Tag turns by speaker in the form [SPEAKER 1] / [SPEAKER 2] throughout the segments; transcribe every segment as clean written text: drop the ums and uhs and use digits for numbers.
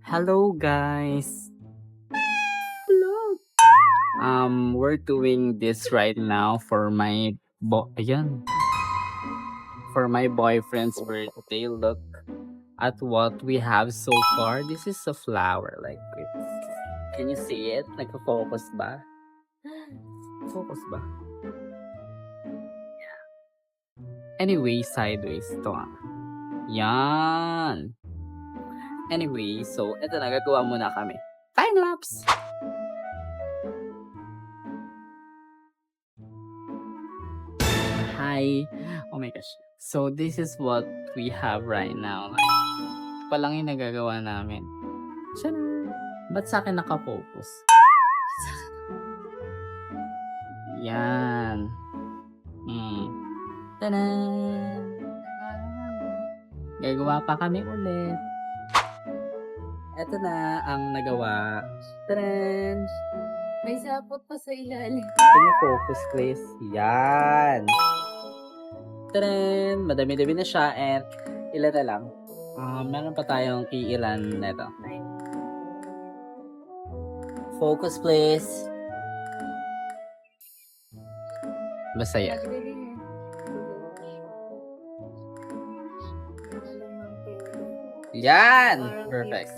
[SPEAKER 1] Hello guys.
[SPEAKER 2] Hello.
[SPEAKER 1] We're doing this right now for my for my boyfriend's birthday. Look at what we have so far. This is a flower like it's, can you see it? Nagfo-focus ba? Focus ba? Anyway, sideways to. Yan. Anyway, so eto na, gagawa muna kami. Time lapse! Hi! Oh my gosh. So this is what we have right now. Like, ito pa lang yung nagagawa namin. Tiyana! Ba't sa akin nakafocus? Yan. Tada! Gagawa pa kami ulit. Ito na ang nagawa. Taran!
[SPEAKER 2] May sapot pa sa ilalim.
[SPEAKER 1] Can you focus please? Yan! Taran! Madami-dami na siya and ilan na lang. Meron pa tayong iilan neto. Focus please. Basta yan. Yan! Perfect.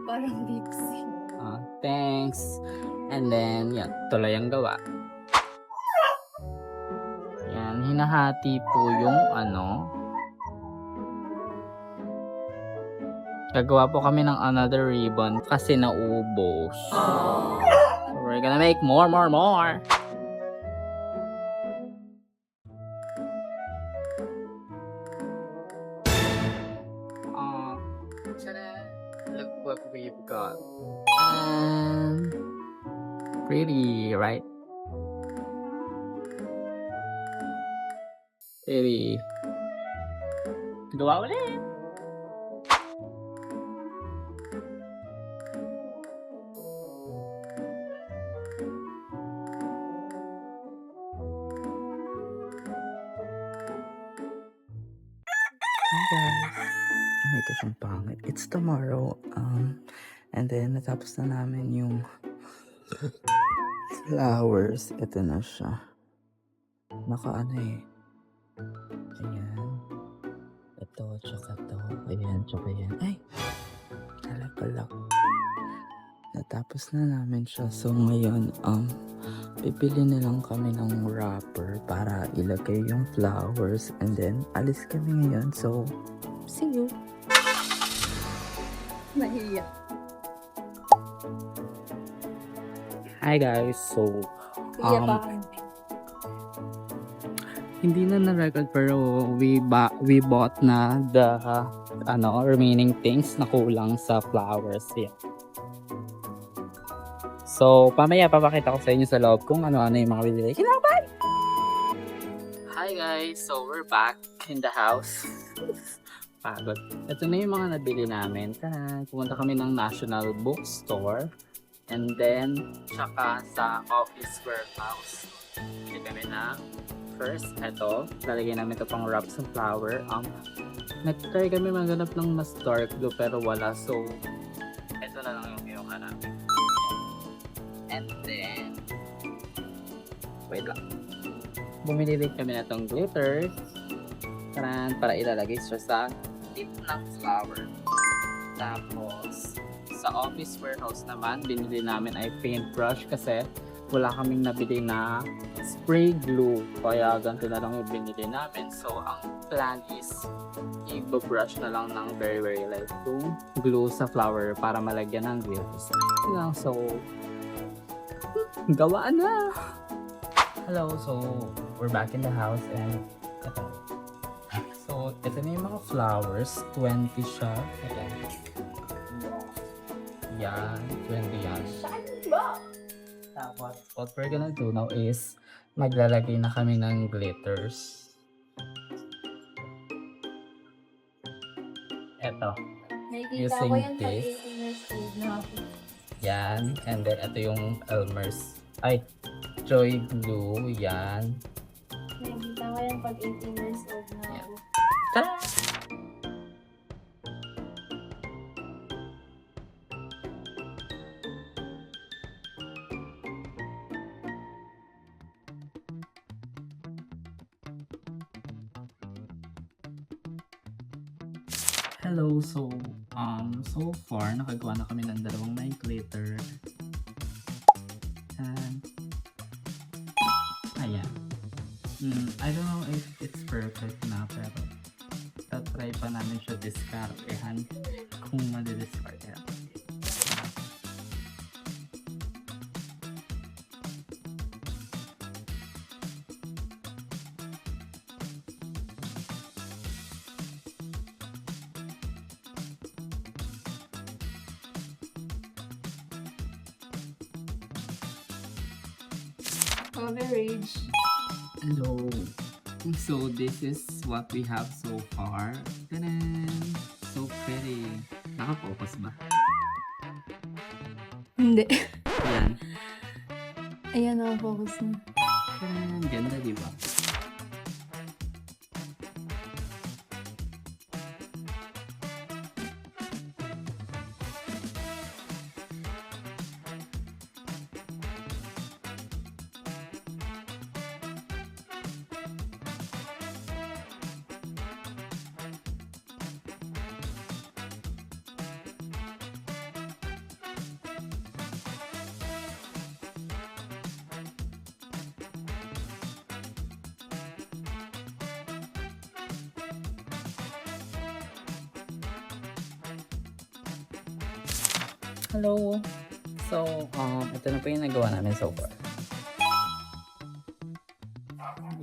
[SPEAKER 2] Parang deep sea.
[SPEAKER 1] Thanks. And then, yan. Tuloy ang gawa. Yan. Hinahati po yung gagawa po kami ng another ribbon kasi naubos. So, we're gonna make more. Look what we've got. Pretty, right? Pretty. Gawa ulit. Hi guys. Oh my gosh, ang pangit. It's tomorrow. And then natapos na namin yung flowers. Ito na siya. Ayan. Ito, tsaka ito. Ayan, tsaka yan. Ay! Talapalak. Natapos na namin siya. So ngayon, bibili na lang kami ng wrapper para ilagay yung flowers. And then, alis kami ngayon. So, see you!
[SPEAKER 2] Nahiya.
[SPEAKER 1] Hi guys! So,
[SPEAKER 2] Kuya pa.
[SPEAKER 1] hindi na na-record pero we bought na the remaining things na kulang sa flowers. Yeah. So, pamaya papakita ko sa inyo sa loob kung ano-ano yung mga binili. Kinabay! Hi guys! So, we're back in the house. Pagod. Ito na yung mga nabili namin. Pumunta kami ng National Bookstore. And then, tsaka sa office warehouse. Hindi kami na first, eto. Lalagyan namin ito pang wrap sa flower. Nag-try kami maghanap ng mas dark blue pero wala. So, eto na lang yung kinuha namin. And then, wait lang. Bumili din kami na itong glitters. Para ilalagay siya sa tip ng flower. Tapos, sa office warehouse naman, binili namin ay paintbrush kasi wala kaming nabili na spray glue. Kaya ganito na lang yung binili namin. So, ang plan is i-brush na lang ng very light yung glue sa flower para malagyan ng glitters. So, gawa na! Hello, so we're back in the house and ito. So, ito na yung mga flowers. 20 siya. Ayan. Yan, 20 yan. Tapos, what we're gonna do now is maglalagay na kami ng glitters. Eto.
[SPEAKER 2] Nakikita ko yan pag 18 years old na ako.
[SPEAKER 1] Yan. And then, ito yung Elmer's. Ay, Joy Glue. Yan.
[SPEAKER 2] Nakikita ko yan pag 18 years old na ako.
[SPEAKER 1] Tara! Hello, so far, nakagawa na kami ng dalawang night glitter. And, ayan. I don't know if it's perfect na, pero tatry pa namin siya diskartehan kung madidiskartehan.
[SPEAKER 2] Coverage.
[SPEAKER 1] Hello. So this is what we have so far. Tanan! So pretty. Naka-focus ba?
[SPEAKER 2] Hindi.
[SPEAKER 1] Yan.
[SPEAKER 2] Ayan ang focus na.
[SPEAKER 1] Tanan! Ganda, di ba? Hello. So, ito na po yung nagawa namin so far.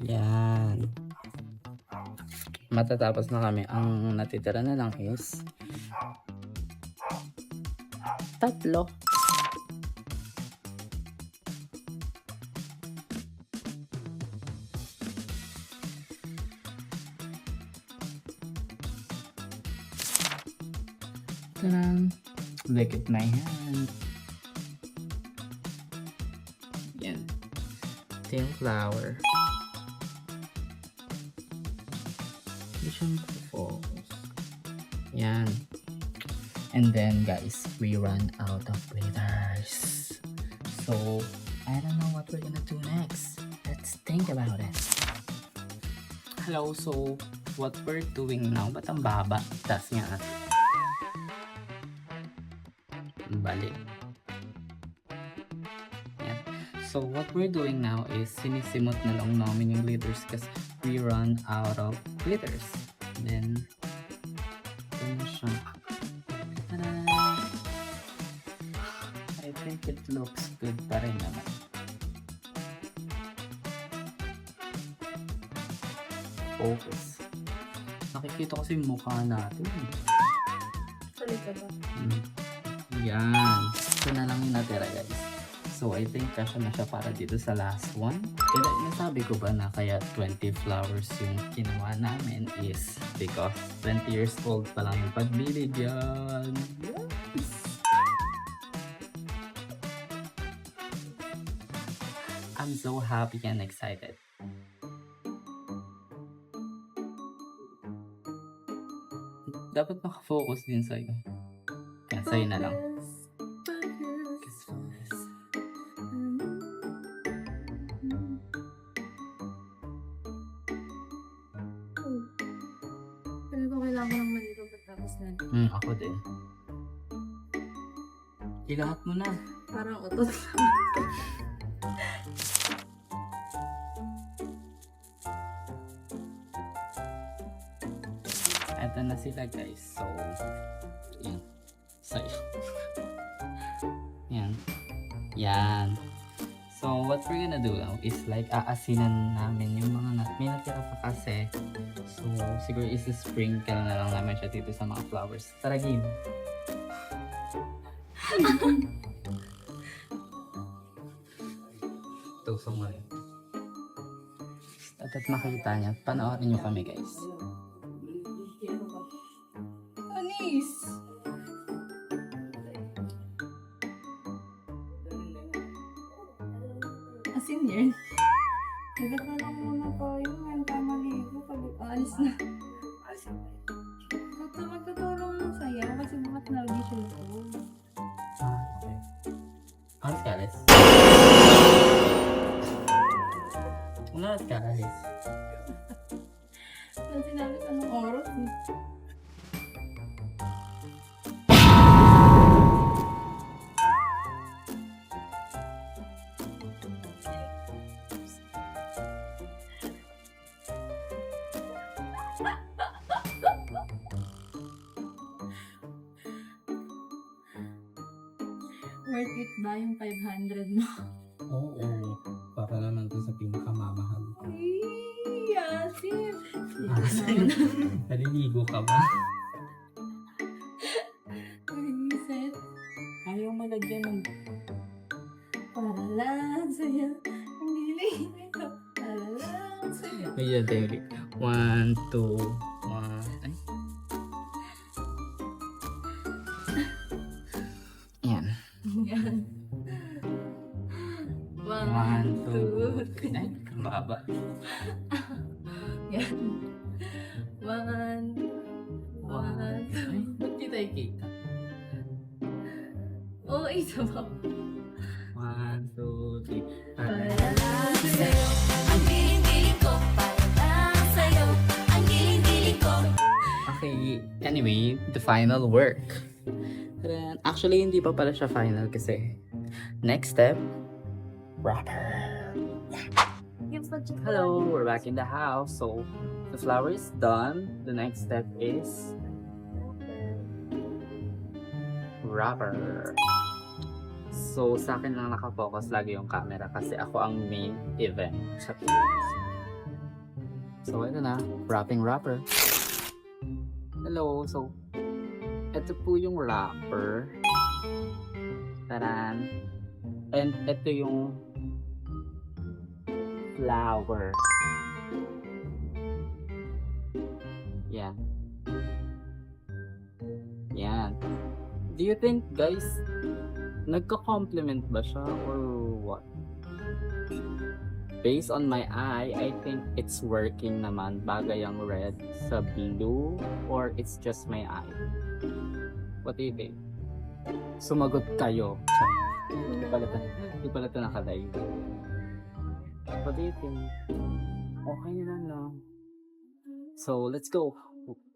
[SPEAKER 1] Yan. Matatapos na kami. Ang natitira na lang is 3. Tadaan! Look at my hand. Yan. Tail flower. Hindi siya focus. Yan. And then guys, we run out of glitters. So, I don't know what we're gonna do next. Let's think about it. Hello, so what we're doing now, ba't ang baba? Tas nga. Balik. Yan. So what we're doing now is sinisimot na lang namin yung glitters kasi we run out of glitters. Then, ito na siya. Tada! I think it looks good pa rin naman. Focus. Nakikita kasi yung mukha natin.
[SPEAKER 2] Tuloy ka ba?
[SPEAKER 1] Yan. Ito na lang yung natira guys. So I think kasya na siya para dito sa last one. Kaya nasabi ko ba na kaya 20 flowers yung ginawa namin is because 20 years old pa lang yung pagbili dyan. Yes! I'm so happy and excited. Dapat makafocus din sa'yo. Kaya sa'yo na lang.
[SPEAKER 2] Pero ko kailangan ko ng maligo pagkatapos na.
[SPEAKER 1] Ako din. Ilahat mo na.
[SPEAKER 2] Parang utot.
[SPEAKER 1] Eto na sila guys. So, yan. Sa'yo. Yan. Yan. So, what we're gonna do now is like aasinan namin yung mga may natira pa kasi. So, siguro is-sprinkle na lang namin siya dito sa mga flowers. Tara, game. Ito, so mo rin. At makita niya, panoorin niyo kami guys.
[SPEAKER 2] Anis! Asin yan. Dapat na lang muna tayo. Ngayon tayo maligo. Pag-alis na. Magtutulong ng saya kasi bakit nalagi siya loob.
[SPEAKER 1] Okay. Alis ka, alis. Alis ka, alis.
[SPEAKER 2] Saan sinabi ka ng oras eh? worth it ba yung 500 mo?
[SPEAKER 1] Oo. Para naman to sa pinakamamahal.
[SPEAKER 2] Ay, Asif!
[SPEAKER 1] Naliligo ka ba?
[SPEAKER 2] Reset.
[SPEAKER 1] Ayaw malagyan ng...
[SPEAKER 2] Para lang sa'yo. Ang giling ito. Para lang sa'yo.
[SPEAKER 1] Ayan, tayo ulit. 1, 2, 1. Ay. Yan.
[SPEAKER 2] Yan.
[SPEAKER 1] 1, 2, 3. Ay, ang baba.
[SPEAKER 2] Yan. 1, 1,
[SPEAKER 1] Ay, ba't di tayo kita?
[SPEAKER 2] oh, isa ba?
[SPEAKER 1] 1, 2, 3.
[SPEAKER 2] Para lang sa'yo.
[SPEAKER 3] Ang giling-giling ko para lang sa'yo. Ang giling-giling ko.
[SPEAKER 1] Okay, anyway, the final work. Tadaan. Actually, hindi pa pala siya final kasi next step, wrapper.
[SPEAKER 2] Yung budget ko.
[SPEAKER 1] Hello, we're back in the house. So, the flower is done. The next step is wrapper. So, sa akin lang nakafocus lagi yung camera kasi ako ang main event. So, ito na, wrapping wrapper. Hello, so, ito po yung wrapper. Taran. And ito yung flower. Yan. Yan. Do you think, guys, nagka-compliment ba siya or what? Based on my eye, I think it's working naman. Bagay ang red sa blue or it's just my eye? What do you think? Sumagot kayo. Hindi pala ito nakalive. What do you think? Okay na no? So, let's go.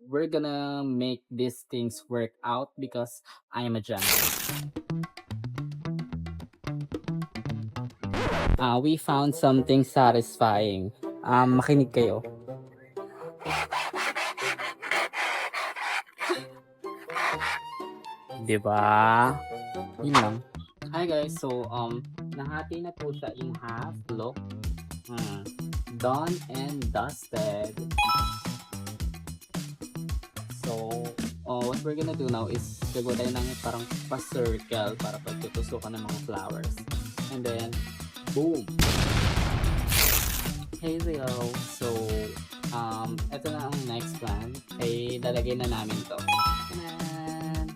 [SPEAKER 1] We're gonna make these things work out because I am a gentleman. We found something satisfying. Makinig kayo. Diba? Yun lang. Hi guys, so nahati na po siya in half. Look. Done and dusted. So, what we're gonna do now is gagawa tayo ng parang pa-circle para pagtutusukan ng mga flowers. And then, boom! Hey there. So, ito na ang next plan. Ay, lalagay na namin to. Tanan!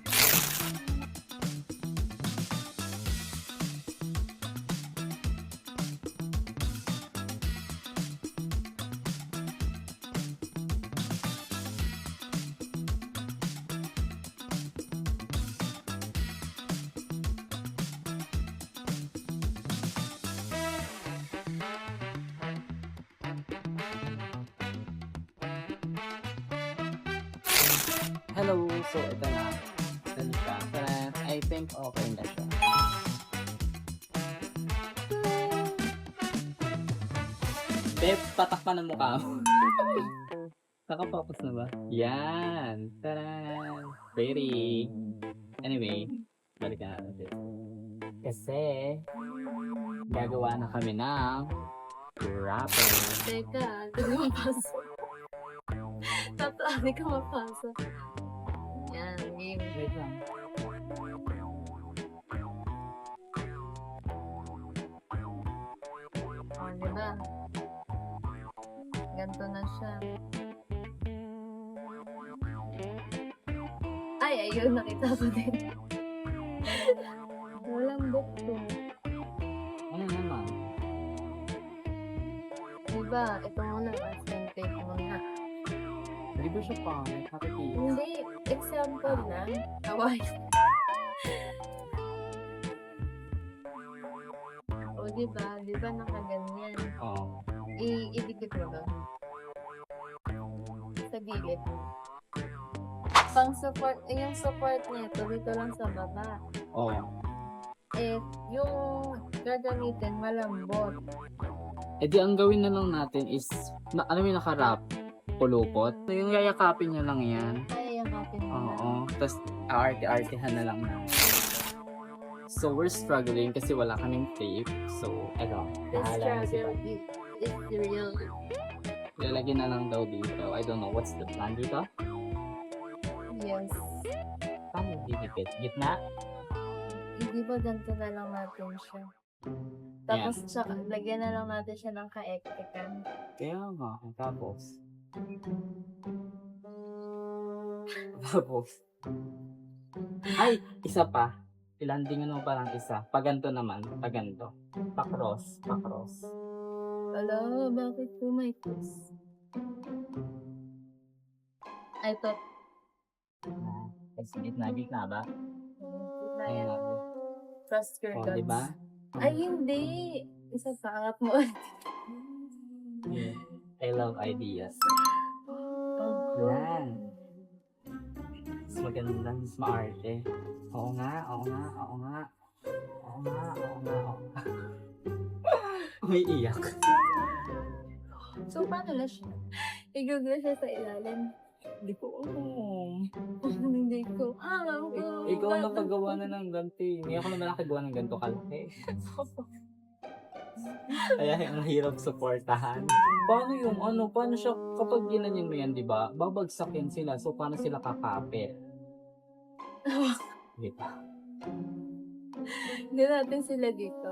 [SPEAKER 1] Hello! So, ito na. Ito na siya. Tanan! I think okay na siya. Beb, patakpan ang mukha mo. Nakafocus na ba? Yan! Taran! Pretty! Anyway, balikan natin. Kasi, gagawa na kami ng wrapper.
[SPEAKER 2] Teka, hindi ka mapasok. Hindi ka mapasok. Yan, game.
[SPEAKER 1] Wait lang.
[SPEAKER 2] O, diba? Ganto na siya. Ay, ayun, nakita ko din. Walang bukto.
[SPEAKER 1] Ano naman?
[SPEAKER 2] Diba, ito muna, masking tape muna.
[SPEAKER 1] Di ba siya pangit? Nakikita.
[SPEAKER 2] Hindi, example lang. Kawaii. O, diba? Diba nakaganyan?
[SPEAKER 1] Oo.
[SPEAKER 2] Idikit mo doon. Sa gilid. Pang support, yung support nito, dito lang sa baba.
[SPEAKER 1] Oo.
[SPEAKER 2] Eh, yung gagamitin, malambot.
[SPEAKER 1] Eh di ang gawin na lang natin is, alam mo yung nakarap? Pulupot? So, yung yayakapin nyo lang yan.
[SPEAKER 2] Ay, yakapin mo na.
[SPEAKER 1] Oo. Tapos, arte-artehan na lang na. So, we're struggling kasi wala kaming tape. So, eto. Bahala na si Pat.
[SPEAKER 2] It's real.
[SPEAKER 1] Lalagyan na lang daw dito. I don't know. What's the plan dito?
[SPEAKER 2] Yes.
[SPEAKER 1] Paano didikit? Gitna?
[SPEAKER 2] Hindi ba ganito na lang natin siya? Tapos, tsaka, lagyan na lang natin siya ng ka-ektikan.
[SPEAKER 1] Kaya nga. Tapos. Tapos. Ay! Isa pa. Ilandingan mo parang isa. Paganto naman. Paganto. Pa-cross. Pa-cross.
[SPEAKER 2] Ala, bakit po may kiss? Ay, to.
[SPEAKER 1] Gitna ba?
[SPEAKER 2] Ayan. Cross your
[SPEAKER 1] O,
[SPEAKER 2] guts.
[SPEAKER 1] diba?
[SPEAKER 2] Ay, hindi. Isa pa, angat mo.
[SPEAKER 1] Yeah. I love ideas.
[SPEAKER 2] Oh,
[SPEAKER 1] Yan. Mas maganda, mas maarte. Oo nga, oo nga, oo nga. Oo nga, oo nga, oo nga. May iyak.
[SPEAKER 2] So, paano na siya? I-google siya sa ilalim.
[SPEAKER 1] Hindi ko alam.
[SPEAKER 2] Hindi ko alam ko.
[SPEAKER 1] Ikaw ang nakagawa na ng ganito eh. Hindi ako naman nakagawa ng ganito kalaki. Kaya ang hirap supportahan. Paano yung ano, paano siya kapag ginanyan mo yan, di ba? Babagsakin sila. So, paano sila kakapit? Di ba?
[SPEAKER 2] Doon natin sila dito.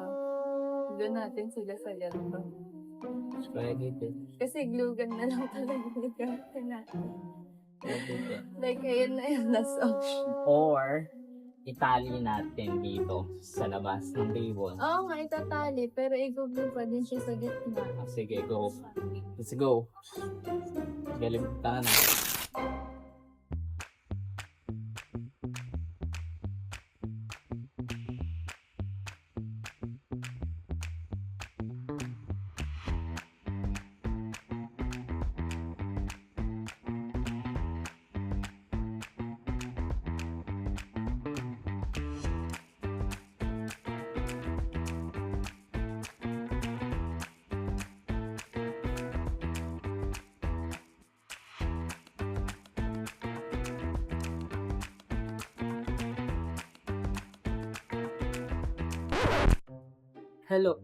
[SPEAKER 2] Doon natin sila sa ganito.
[SPEAKER 1] Pwede din.
[SPEAKER 2] Kasi glue gun na lang talaga natin natin.
[SPEAKER 1] Pwede din.
[SPEAKER 2] Like, ayun na yung last option.
[SPEAKER 1] Or, itali natin dito sa labas ng ribbon.
[SPEAKER 2] Oo nga, itatali. Pero i-glue pa din siya sa gitna.
[SPEAKER 1] Sige, go. Let's go. Galing, tara na. Hello.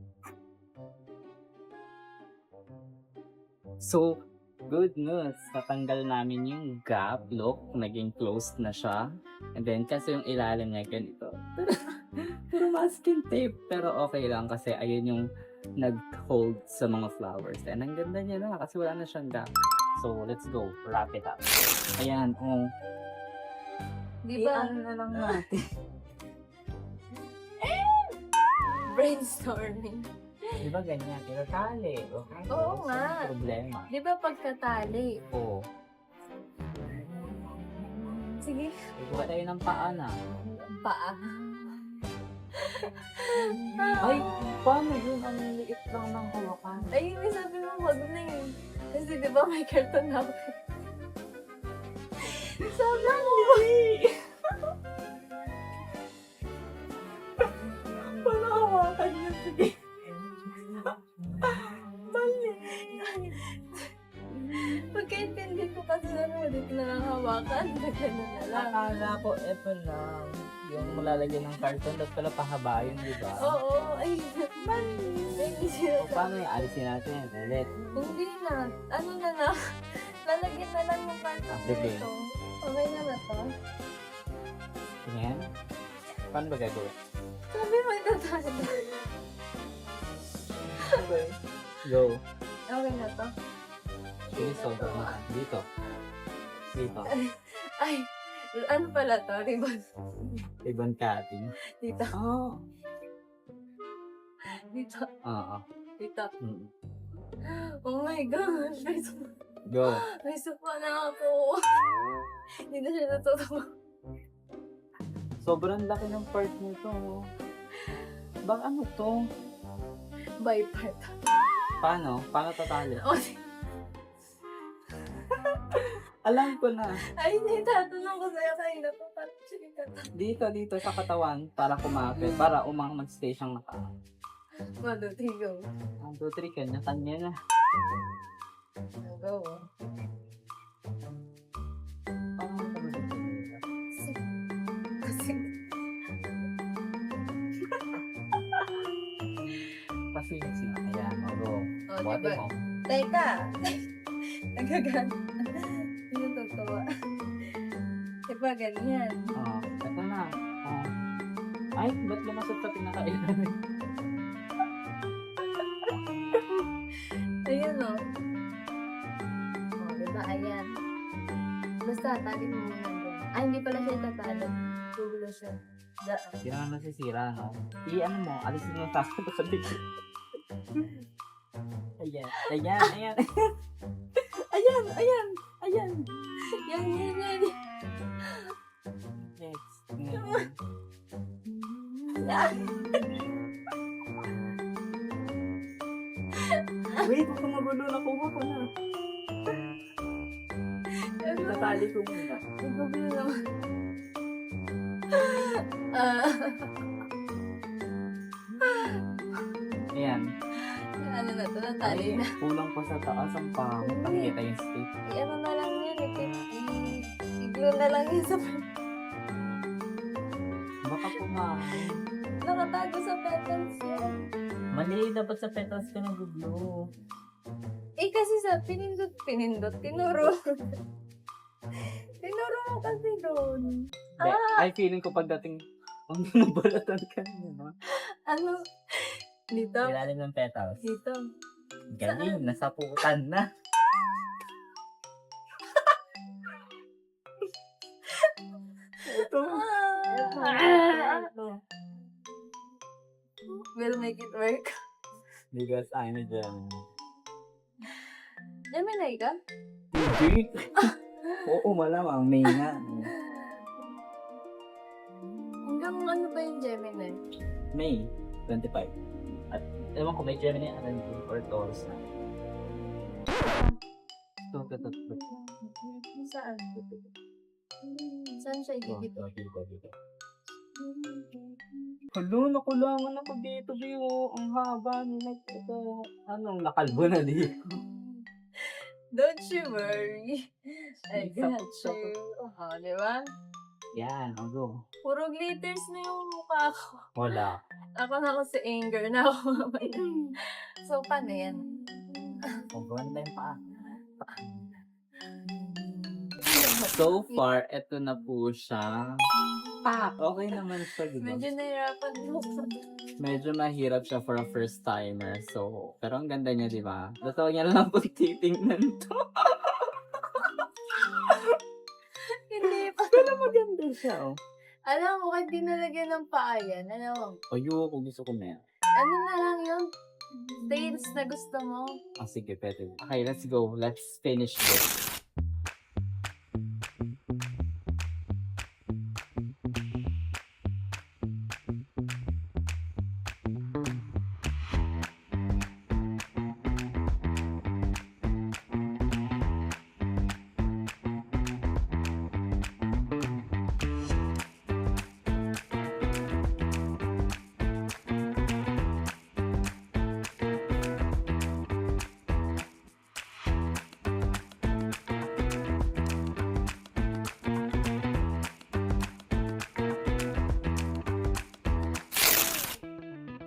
[SPEAKER 1] So, good news. Natanggal namin yung gap. Look, naging closed na siya. And then, kasi yung ilalim niya ganito. Pero masking tape. Pero okay lang kasi ayun yung nag-hold sa mga flowers. And ang ganda niya na kasi wala na siyang gap. So, let's go. Wrap it up. Ayan, oh.
[SPEAKER 2] Di ba?
[SPEAKER 1] Ano na lang natin.
[SPEAKER 2] Brainstorming.
[SPEAKER 1] Di ba ganyan? Tinatali. Okay.
[SPEAKER 2] Oo nga.
[SPEAKER 1] Problema.
[SPEAKER 2] Di ba pagkatali?
[SPEAKER 1] Oo.
[SPEAKER 2] Sige.
[SPEAKER 1] Ikuha tayo ng paa na.
[SPEAKER 2] Paa.
[SPEAKER 1] Ay, paano yun? Ang liit lang ng hawakan.
[SPEAKER 2] Ay, may sabi mo, wag na yun. Kasi di ba may karton na ako. Sobrang liit.
[SPEAKER 1] Paano hawakan niya? Sige.
[SPEAKER 2] Mali. Pagkaintindi ko kasi na ulit na lang hawakan. Gano'n na lang.
[SPEAKER 1] Akala ko ito lang. Yung malalagyan ng karton, tapos pala pahabayin, di ba?
[SPEAKER 2] Oo. Ay, mali. Hindi siya.
[SPEAKER 1] O paano yung alisin natin? Ulit.
[SPEAKER 2] Hindi na. Ano na lang. Lalagyan na lang yung karton
[SPEAKER 1] Sige.
[SPEAKER 2] nito. Okay na ba to?
[SPEAKER 1] Tingnan. Paano ba gagawin?
[SPEAKER 2] Sabi mo itatali.
[SPEAKER 1] Okay. Go.
[SPEAKER 2] Okay na to.
[SPEAKER 1] Sige, sobrang na. Dito. Dito.
[SPEAKER 2] Ay, ano pala to? Ribbon.
[SPEAKER 1] Ribbon cutting.
[SPEAKER 2] Dito.
[SPEAKER 1] Oh.
[SPEAKER 2] Dito.
[SPEAKER 1] Oo.
[SPEAKER 2] Dito.
[SPEAKER 1] Mm.
[SPEAKER 2] Oh my gosh.
[SPEAKER 1] Go.
[SPEAKER 2] May supa na ako. Hindi na siya natutuwa.
[SPEAKER 1] Sobrang laki ng part nito. Bak ano to?
[SPEAKER 2] By part.
[SPEAKER 1] Paano? Paano tatali?
[SPEAKER 2] Oh,
[SPEAKER 1] Alam ko na.
[SPEAKER 2] ay, hindi. Tatanong ko sa'yo kanina pa. Sige ka.
[SPEAKER 1] Dito sa katawan para kumapit. Para mag-stay siyang naka.
[SPEAKER 2] 1, 2, 3, go.
[SPEAKER 1] 1, 2, 3, kanya-kanya na.
[SPEAKER 2] Go.
[SPEAKER 1] Paano
[SPEAKER 2] Kasi,
[SPEAKER 1] sila. Ayan, mago.
[SPEAKER 2] Oh,
[SPEAKER 1] Buhati
[SPEAKER 2] diba?
[SPEAKER 1] mo.
[SPEAKER 2] Teka! Nagagano. Tinututuwa. Diba ganyan?
[SPEAKER 1] Oh, ito na. Oh. Ay, ba't lumasot sa pinakailan?
[SPEAKER 2] Ayan o. Oh, diba? Ayan. Basta, tali mo muna doon. Ay, hindi pala siya itatali. Gugulo siya.
[SPEAKER 1] Hindi naman masisira, no? I-ano mo, alisin mo sa sa bigla. Ayan, ayan, ayan. Ayan, ayan, ayan.
[SPEAKER 2] Yan, yan, yan.
[SPEAKER 1] Next. Ngayon. Wait, huwag kang magulo. Nakuha ko na. Itatali ko muna.
[SPEAKER 2] Gugulo naman. Ah,
[SPEAKER 1] Ayan.
[SPEAKER 2] ano na to? Natali na.
[SPEAKER 1] Kulang pa sa taas ang pangit. Nakikita yung stick.
[SPEAKER 2] Ano na lang yan. I-glue na lang yan sa
[SPEAKER 1] Baka pumahin.
[SPEAKER 2] nakatago sa petals yan.
[SPEAKER 1] Mali, dapat sa petals ka nag-glue.
[SPEAKER 2] Eh kasi sa pinindot, tinuro. Tinuro mo kasi doon.
[SPEAKER 1] Ay, feeling ko pagdating, ang nabalatan ka na.
[SPEAKER 2] Ano? Dito?
[SPEAKER 1] Ilalim ng petals.
[SPEAKER 2] Dito.
[SPEAKER 1] Galing, nasaputan na. Ito.
[SPEAKER 2] We'll make it work.
[SPEAKER 1] Because I'm a Gemini.
[SPEAKER 2] Gemini ka?
[SPEAKER 1] Hindi. Oo, malamang. May nga.
[SPEAKER 2] Hanggang ano ba yung Gemini?
[SPEAKER 1] May 25. At ewan ko, may Gemini or Taurus na. Ito.
[SPEAKER 2] Saan? Saan siya igigit?
[SPEAKER 1] Hala, nakulangan ako dito, Biyo. Ang haba ni ito. Anong nakalbo na dito?
[SPEAKER 2] Don't you worry. I got
[SPEAKER 1] Sapot-sapot.
[SPEAKER 2] you. Oh, di ba?
[SPEAKER 1] Yan, ang go.
[SPEAKER 2] Puro glitters na yung mukha ko.
[SPEAKER 1] Wala.
[SPEAKER 2] Ako na kasi anger na ako. So, paano yan?
[SPEAKER 1] Kung gawin na yung paa. So far, eto na po siya. Okay naman siya, diba?
[SPEAKER 2] Medyo nahirapan mo.
[SPEAKER 1] Medyo mahirap siya for a first timer. So, pero ang ganda niya, di ba? Totoo niya lang po titingnan to.
[SPEAKER 2] Hindi pa.
[SPEAKER 1] Pero maganda siya, oh.
[SPEAKER 2] Alam mo, kahit di nalagyan ng paa yan, alam mo,
[SPEAKER 1] Ayoko, gusto ko na yan.
[SPEAKER 2] ano na lang yung tails na gusto mo.
[SPEAKER 1] Ah, sige, pwede. Okay, let's go. Let's finish this.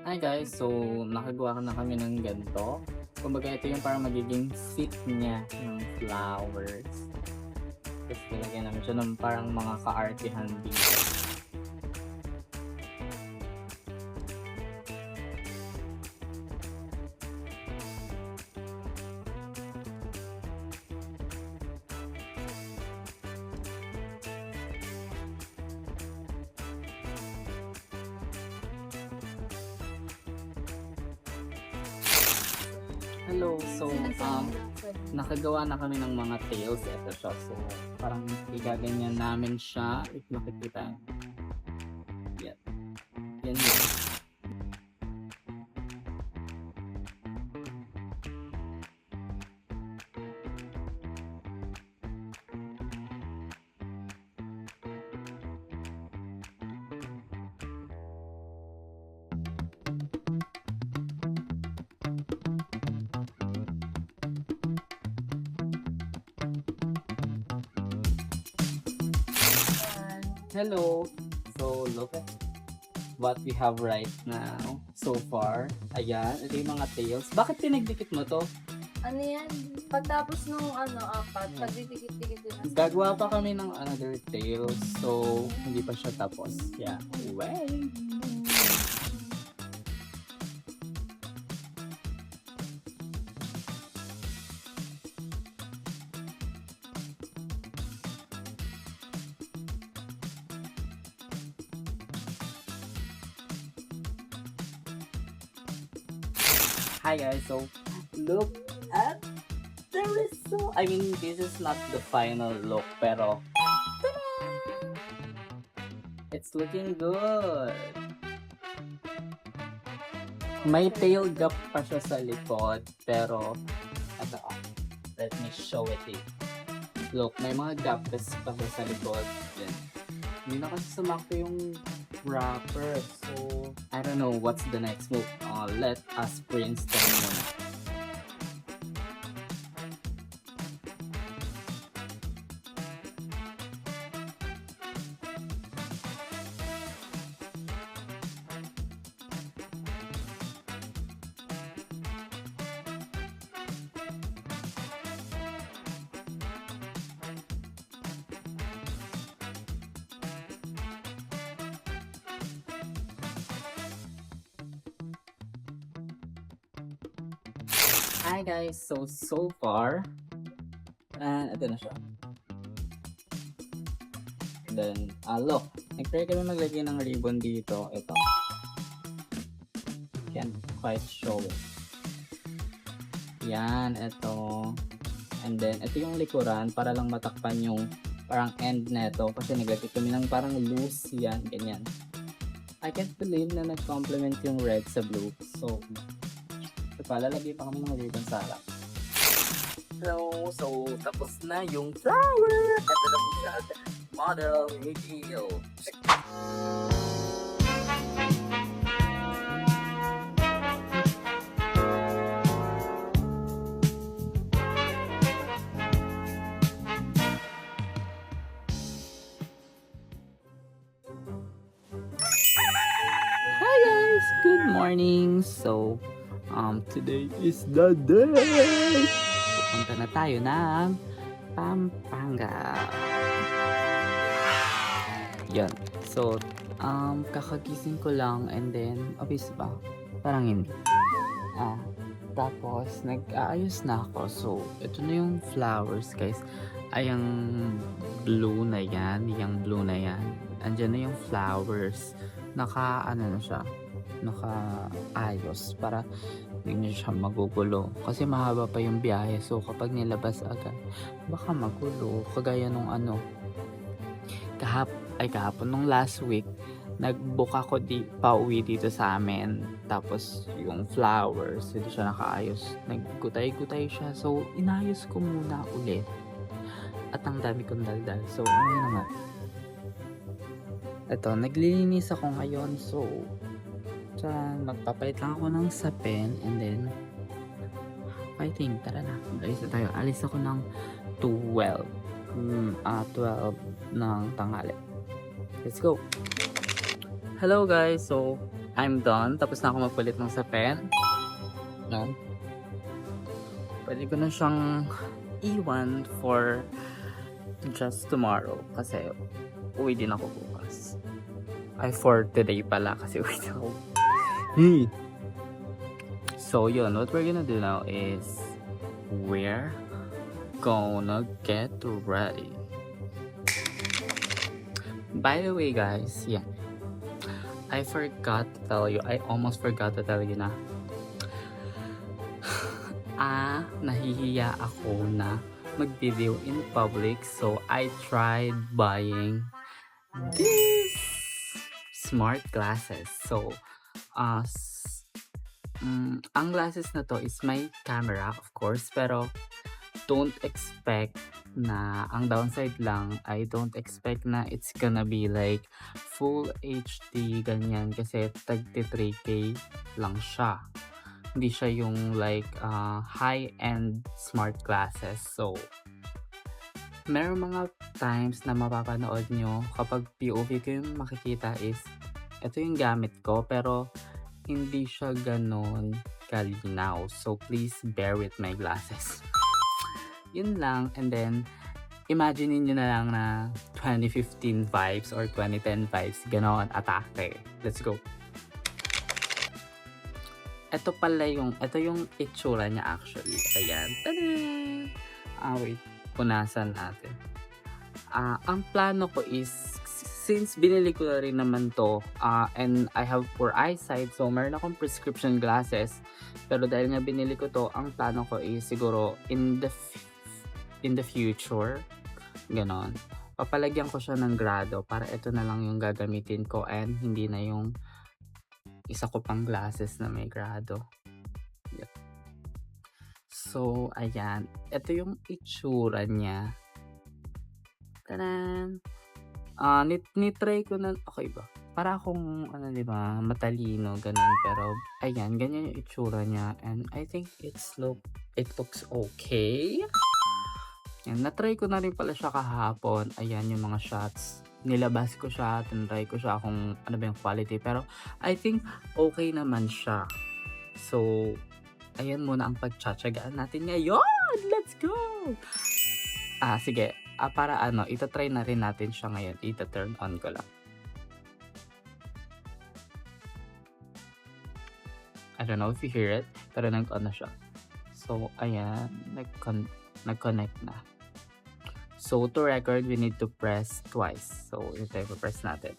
[SPEAKER 1] Hi guys, so nakagawa na kami ng ganito. Kumbaga ito yung parang magiging seat niya ng flowers. Tapos nilagyan namin siya ng parang mga ka-artihan dito. Hello, so nakagawa na kami ng mga tails. Ito siya, so parang igaganyan namin siya if makikita. Yan. Yan yun. Hello. So look at what we have right now so far. Ayan, ito yung mga tails. Bakit pinagdikit mo to?
[SPEAKER 2] Ano yan? Pagtapos nung apat, pagdidikit-dikit din.
[SPEAKER 1] Gagawa pa kami ng another tails, so hindi pa siya tapos. Yeah. Way. Hi guys, so look at the result. I mean, this is not the final look, pero ta-da! It's looking good. May tail gap pa siya sa likod, pero ito, let me show it to you. Look, may mga gaps pa siya sa likod. Yan. Hindi na kasi sumakto yung wrapper. So, I don't know what's the next move. Let us brainstorm muna. Hi guys, so far, ito na siya. Then, look, nag-try kami maglagay ng ribbon dito. Ito. Can't quite show it. Yan, ito. And then, ito yung likuran para lang matakpan yung parang end neto. Kasi naglagay kami ng parang loose yan, ganyan. I can't believe na nag-complement yung red sa blue. So, lalagay pa kami ng ribbon sa harap. So, tapos na yung flower! Ito na po siya. Model reveal. Hi guys! Good morning! So, today is the day! Pupunta na tayo ng Pampanga. Yan. So, kakagising ko lang and then, obvious ba? Parang hindi. Tapos, nag-aayos na ako. So, ito na yung flowers, guys. Ay, yung blue na yan. Yung blue na yan. Andyan na yung flowers. Ano na siya. Nakaayos para hindi siya magugulo kasi mahaba pa yung biyahe, so kapag nilabas agad baka magulo, kagaya nung kahapon nung last week nag-book ako pauwi dito sa amin, tapos yung flowers hindi siya nakaayos, naggutay-gutay siya, so inayos ko muna ulit at ang dami kong daldal. So ano na nga, ito, naglilinis ako ngayon, so magpapalit lang ako ng sapin and then fighting, tara na, alis ako ng 12 ng tanghali. Let's go. Hello guys, so I'm done, tapos na ako magpalit ng sapin. Pwede ko na siyang iwan for just tomorrow kasi uwi din ako bukas. For today pala kasi uwi din ako. So yun, what we're gonna do now is we're gonna get ready. By the way guys, yeah, I almost forgot to tell you na nahihiya ako na mag-video in public, so I tried buying this smart glasses. So ang glasses na to is may camera, of course, pero don't expect na ang downside lang, I don't expect na it's gonna be like full HD ganyan kasi tagti 3K lang siya. Hindi siya yung like high-end smart glasses. So meron mga times na mapapanood nyo kapag POV ko yung makikita is ito yung gamit ko pero hindi siya ganon kalinaw. So, please bear with my glasses. Yun lang. And then, imagine nyo na lang na 2015 vibes or 2010 vibes. Ganon, atake. Let's go. Ito yung itsura niya actually. Ayan. Tada! Wait. Punasan natin. Ang plano ko is, since binili ko na rin naman to, and I have poor eyesight, so meron akong prescription glasses. Pero dahil nga binili ko to, ang plano ko is siguro in the future, ganon, papalagyan ko siya ng grado para ito na lang yung gagamitin ko and hindi na yung isa ko pang glasses na may grado. Yep. So, ayan. Ito yung itsura niya. Tanan! Nitry ko na, okay ba? Para akong, di ba, matalino, ganun. Pero, ayan, ganyan yung itsura niya. And I think it looks okay. Yan, natry ko na rin pala siya kahapon. Ayan yung mga shots. Nilabas ko siya, tinry ko siya kung ano ba yung quality. Pero, I think okay naman siya. So, ayan muna ang pagtsatsagaan natin ngayon. Let's go! Sige. Para itatry na rin natin siya ngayon. Ita-turn on ko lang. I don't know if you hear it, pero nag-on na siya. So, ayan. Nag-connect na. So, to record, we need to press twice. So, ito yung press natin.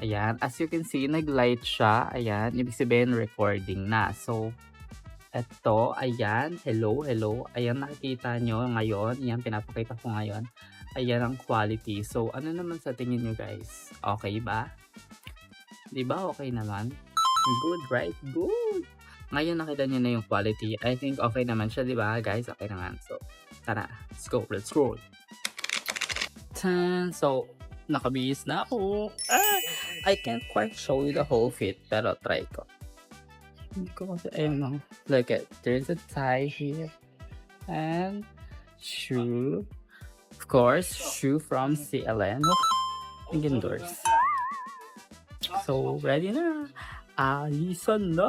[SPEAKER 1] Ayan. As you can see, nag-light siya. Ayan. Ibig sabihin, recording na. So, eto, ayan. Hello. Ayan, nakikita nyo ngayon. Ayan, pinapakita ko ngayon. Ayan ang quality. So, ano naman sa tingin nyo, guys? Okay ba? Diba okay naman? Good, right? Good! Ngayon, nakita nyo na yung quality. I think okay naman siya, diba, guys? Okay naman. So, tara. Let's go. So, nakabihis na ako. I can't quite show you the whole fit, pero try ko. Hindi ko kasi, ayun, look at, there's a tie here. And, shoe. Of course, shoe from CLN. Indoors. So, ready na. Alisan na!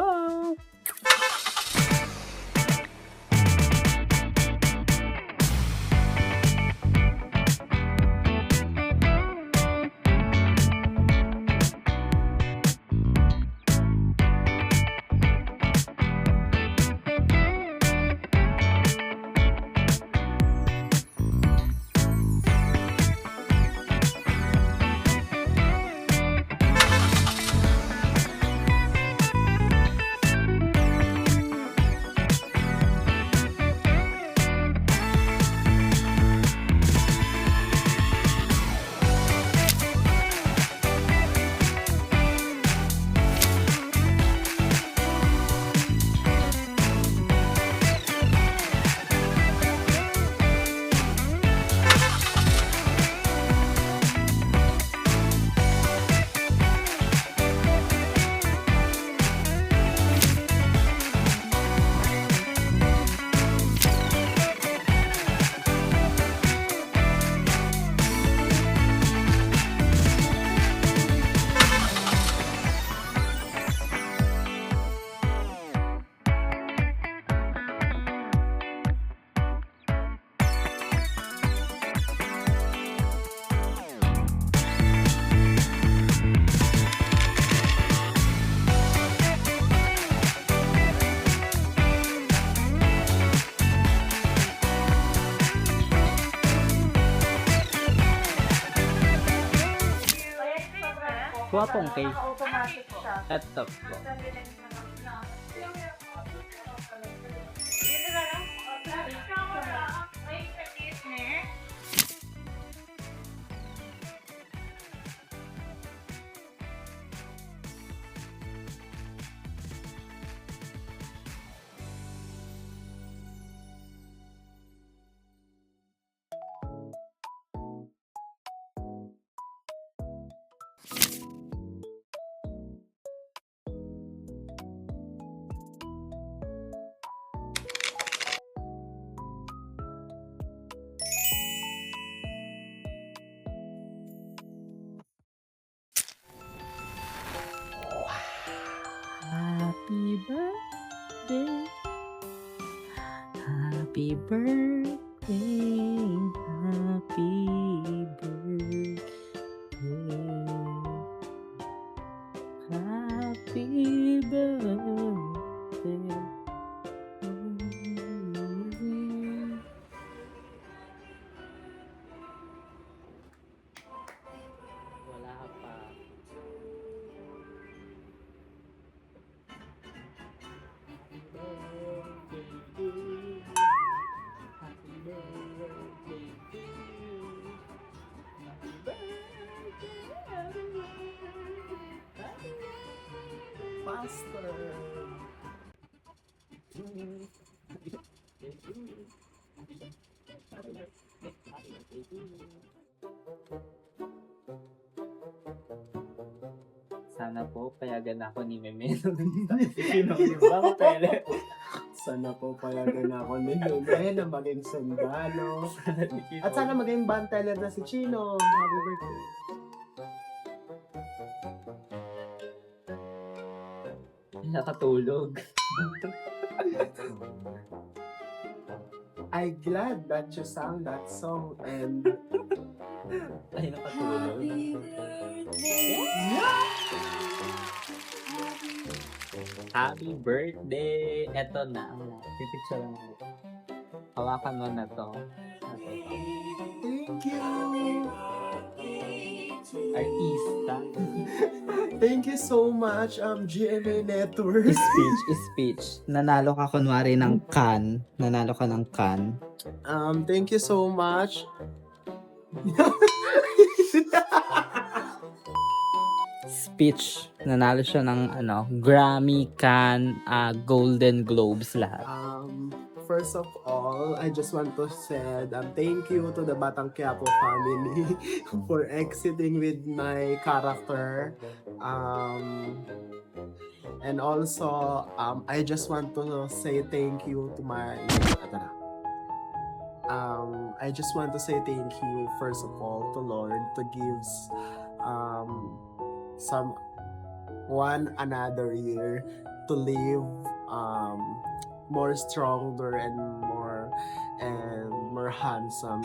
[SPEAKER 1] Kuha pong cake.
[SPEAKER 4] Automatic siya.
[SPEAKER 1] Eto po. Happy birthday, happy birthday, happy birthday. Wala pa. Pastor. Sana po payagan ako ni Meme. Sino ba pele?
[SPEAKER 4] Sana po payagan ako ni Lume na maging sundalo. At sana maging bantalan na si Chino. Happy birthday.
[SPEAKER 1] Nakatulog.
[SPEAKER 4] I'm glad that you sang that song and
[SPEAKER 1] Ay, nakatulog. Happy birthday! Eto na. Pipicture lang ako. Hawakan mo na to.
[SPEAKER 4] thank you.
[SPEAKER 1] Artista.
[SPEAKER 4] Thank you so much, GMA Network.
[SPEAKER 1] Speech. Nanalo ka kunwari ng can. Nanalo ka ng can.
[SPEAKER 4] Thank you so much.
[SPEAKER 1] Speech. Nanalo siya ng Grammy, Can, Golden Globes lahat.
[SPEAKER 4] First of all, I just want to say thank you to the Batang Quiapo family for exiting with my character. And also, I just want to say thank you to my... I just want to say thank you, first of all, to Lord to give another year to live more stronger and more handsome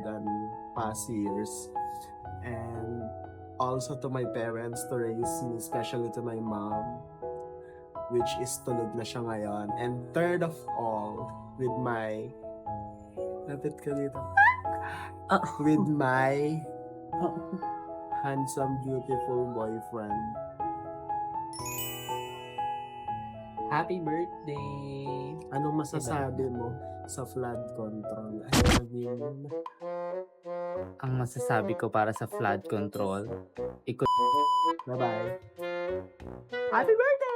[SPEAKER 4] than past years. And also to my parents to raise me, especially to my mom, which is tulog na siya ngayon. And third of all, with my lapit ka dito. With my handsome, beautiful boyfriend.
[SPEAKER 1] Happy birthday!
[SPEAKER 4] Anong masasabi mo sa flood control?
[SPEAKER 1] Ang masasabi ko para sa flood control,
[SPEAKER 4] Bye-bye. Happy birthday!